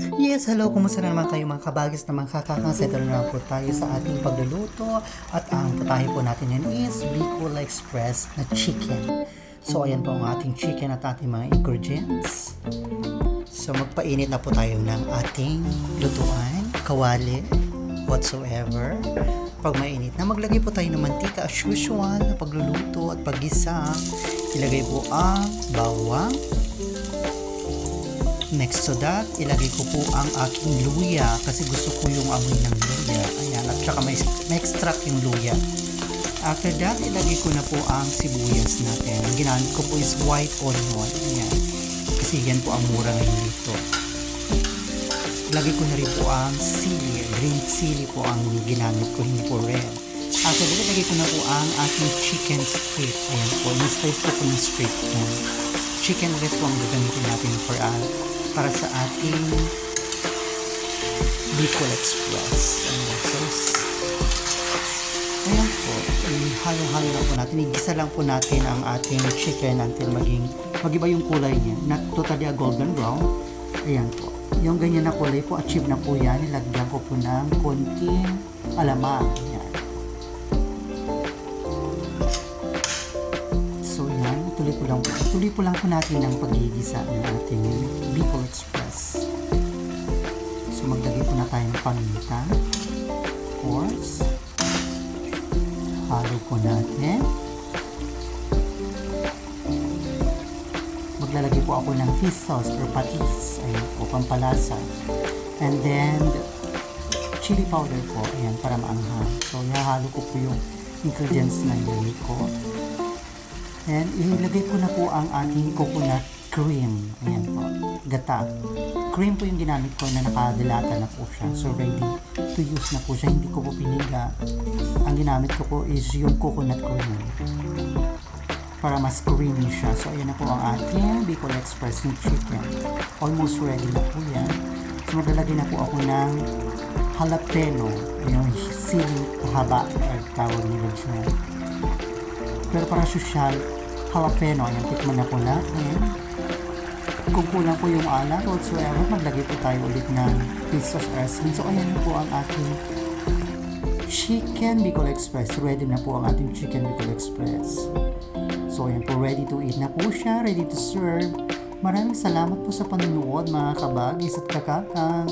Yes, hello, kumusta na naman kayo mga kabagis na mga kakakasettle na naman po tayo sa ating pagluluto at ang putahe po natin yan is Bicol Express na chicken. So ayan po ang ating chicken at ating mga ingredients. So magpainit na po tayo ng ating lutuan, kawali, whatsoever. Pag mainit na, maglagay po tayo ng mantika as usual na pagluluto at paggisa. Ilagay po ang bawang. Next to that, ilagay ko po ang aking luya kasi gusto ko yung amoy ng luya. Ayan, at saka may extract yung luya. After that, ilagay ko na po ang sibuyas natin. Ang ginamit ko po is white onion. Ayan. Kasi yan po ang mura ngayon dito. Ilagay ko na rin po ang sili. Green sili po ang ginamit ko, hindi po red. After that, ilagay ko na po ang aking chicken strip. Ayan po, in-slice ko po ng strip. Ayan. Chicken breast po ang gagamitin natin para sa ating Bicol Express. Ayan po, halo-halo lang po natin. Igisa lang po natin ang ating chicken until mag-iba yung kulay niya. Not totally a golden brown. Ayan po. Yung ganyan na kulay po, achieve na po yan. Nilagyan ko po ng konting alamang. Ayan. So yan, tuloy po lang po natin ang pagigisa ng ating Bicol Express. So maglagay po na tayo ng paminta. Of course. Halo po natin. Maglalagay po ako ng fish sauce or patis. Ayan po, pampalasa. And then, chili powder po. Ayan, para maanghang. So, ihahalo ko po yung ingredients na nilagay ko. And ilagay ko na po ang ating coconut cream. Ayan po, gata. Cream po yung ginamit ko na nakadilata na po siya. So ready to use na po siya. Hindi ko po piniga. Ang ginamit ko po is yung coconut cream para mas creamy siya. So ayan na po ang ating Bicol Express ng chicken. Almost ready na po yan. So maglalagay na po ako ng jalapeno. Yung siling haba ang tawag nila dyan. Pero para social, jalapeno, ayan, tikman na po natin. Kung kulang po yung alat, whatsoever, maglagay po tayo ulit ng piece of essence. So, ayan po ang ating chicken Bicol Express. Ready na po ang ating chicken Bicol Express. So, ayan po, ready to eat na po siya, ready to serve. Maraming salamat po sa panunood mga kabagis at kakakang.